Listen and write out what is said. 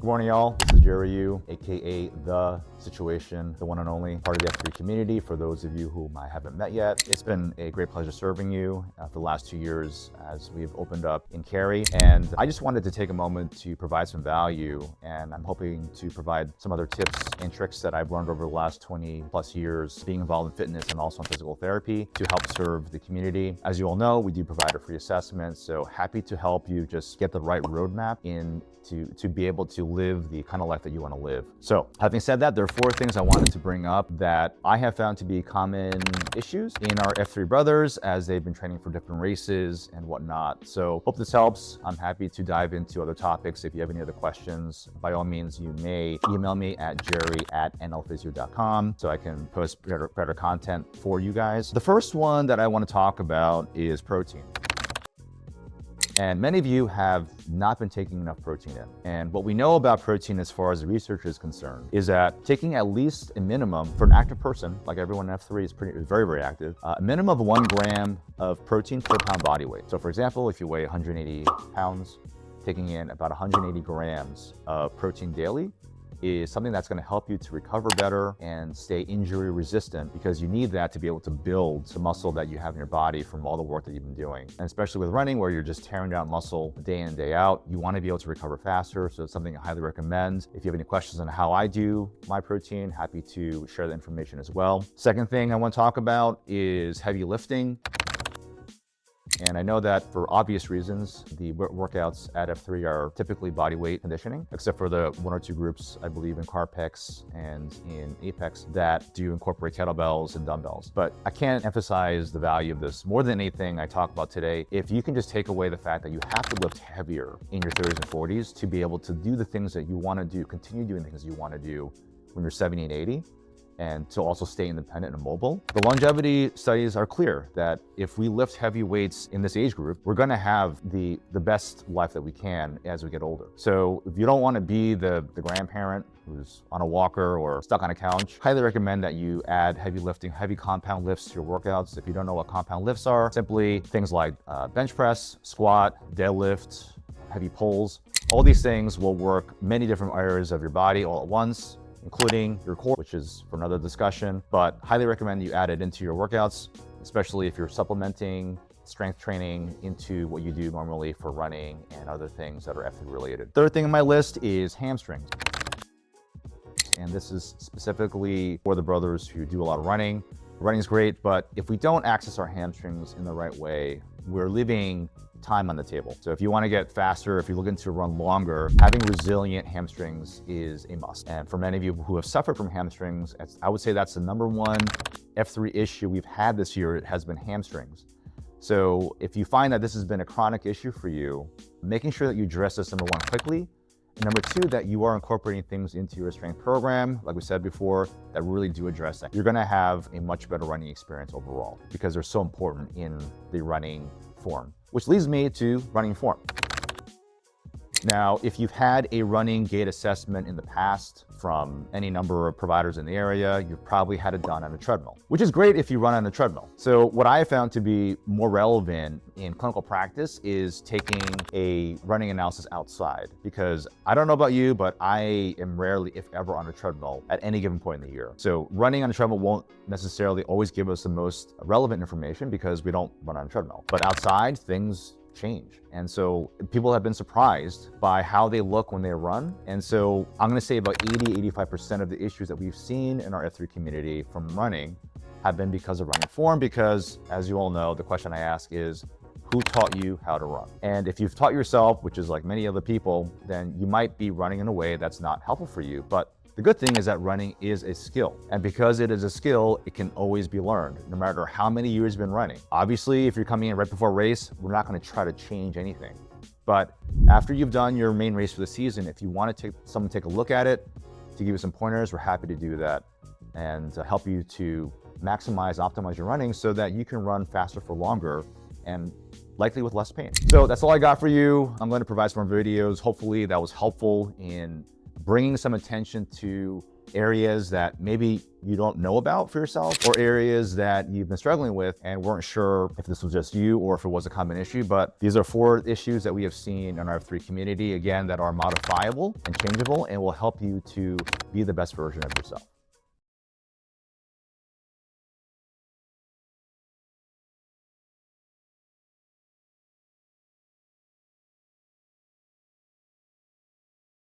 Good morning, y'all. This is Jerry Yu, aka The Situation, the one and only part of the F3 community. For those of you whom I haven't met yet, it's been a great pleasure serving you for the last 2 years as we've opened up in Cary. And I just wanted to take a moment to provide some value, and I'm hoping to provide some other tips and tricks that I've learned over the last 20 plus years being involved in fitness and also in physical therapy to help serve the community. As you all know, we do provide a free assessment, so happy to help you just get the right roadmap to be able to live the kind of life that you want to live. So having said that, there are 4 things I wanted to bring up that I have found to be common issues in our F3 brothers as they've been training for different races and whatnot. So hope this helps. I'm happy to dive into other topics. If you have any other questions, by all means, you may email me at jerry@nlphysio.com so I can post better content for you guys. The first one that I want to talk about is protein. And many of you have not been taking enough protein in. And what we know about protein as far as the research is concerned is that taking at least a minimum for an active person, like everyone in F3 is very, very active, a minimum of 1 gram of protein per pound body weight. So for example, if you weigh 180 pounds, taking in about 180 grams of protein daily is something that's going to help you to recover better and stay injury resistant, because you need that to be able to build the muscle that you have in your body from all the work that you've been doing. And especially with running, where you're just tearing down muscle day in and day out, you want to be able to recover faster. So it's something I highly recommend. If you have any questions on how I do my protein, happy to share the information as well. Second thing I want to talk about is heavy lifting. And I know that for obvious reasons, the workouts at F3 are typically body weight conditioning, except for the 1 or 2 groups, I believe in Carpex and in Apex, that do incorporate kettlebells and dumbbells. But I can't emphasize the value of this more than anything I talk about today. If you can just take away the fact that you have to lift heavier in your 30s and 40s to be able to do the things that you want to do, continue doing the things you want to do when you're 70 and 80, and to also stay independent and mobile. The longevity studies are clear that if we lift heavy weights in this age group, we're gonna have the best life that we can as we get older. So if you don't wanna be the grandparent who's on a walker or stuck on a couch, highly recommend that you add heavy lifting, heavy compound lifts to your workouts. If you don't know what compound lifts are, simply things like bench press, squat, deadlift, heavy pulls. All these things will work many different areas of your body all at once, including your core, which is for another discussion, but highly recommend you add it into your workouts, especially if you're supplementing strength training into what you do normally for running and other things that are F3 related. Third thing on my list is hamstrings. And this is specifically for the brothers who do a lot of running. Running is great, but if we don't access our hamstrings in the right way, we're leaving time on the table. So if you want to get faster, if you're looking to run longer, having resilient hamstrings is a must. And for many of you who have suffered from hamstrings, I would say that's the #1 F3 issue we've had this year. It has been hamstrings. So if you find that this has been a chronic issue for you, making sure that you address this, #1, quickly, and #2, that you are incorporating things into your strength program, like we said before, that really do address that. You're gonna have a much better running experience overall because they're so important in the running form. Which leads me to running form. Now, if you've had a running gait assessment in the past from any number of providers in the area, you've probably had it done on a treadmill, which is great if you run on a treadmill. So what I found to be more relevant in clinical practice is taking a running analysis outside, because I don't know about you, but I am rarely, if ever, on a treadmill at any given point in the year. So running on a treadmill won't necessarily always give us the most relevant information because we don't run on a treadmill. But outside, things change. And so people have been surprised by how they look when they run. And so I'm going to say about 85% of the issues that we've seen in our F3 community from running have been because of running form, because as you all know, the question I ask is, who taught you how to run? And if you've taught yourself, which is like many other people, then you might be running in a way that's not helpful for you. But the good thing is that running is a skill. And because it is a skill, it can always be learned, no matter how many years you've been running. Obviously, if you're coming in right before a race, we're not going to try to change anything. But after you've done your main race for the season, if you want to someone take a look at it, to give you some pointers, we're happy to do that and help you to maximize, optimize your running so that you can run faster for longer and likely with less pain. So that's all I got for you. I'm going to provide some more videos. Hopefully that was helpful in bringing some attention to areas that maybe you don't know about for yourself, or areas that you've been struggling with and weren't sure if this was just you or if it was a common issue. But these are 4 issues that we have seen in our F3 community, again, that are modifiable and changeable and will help you to be the best version of yourself.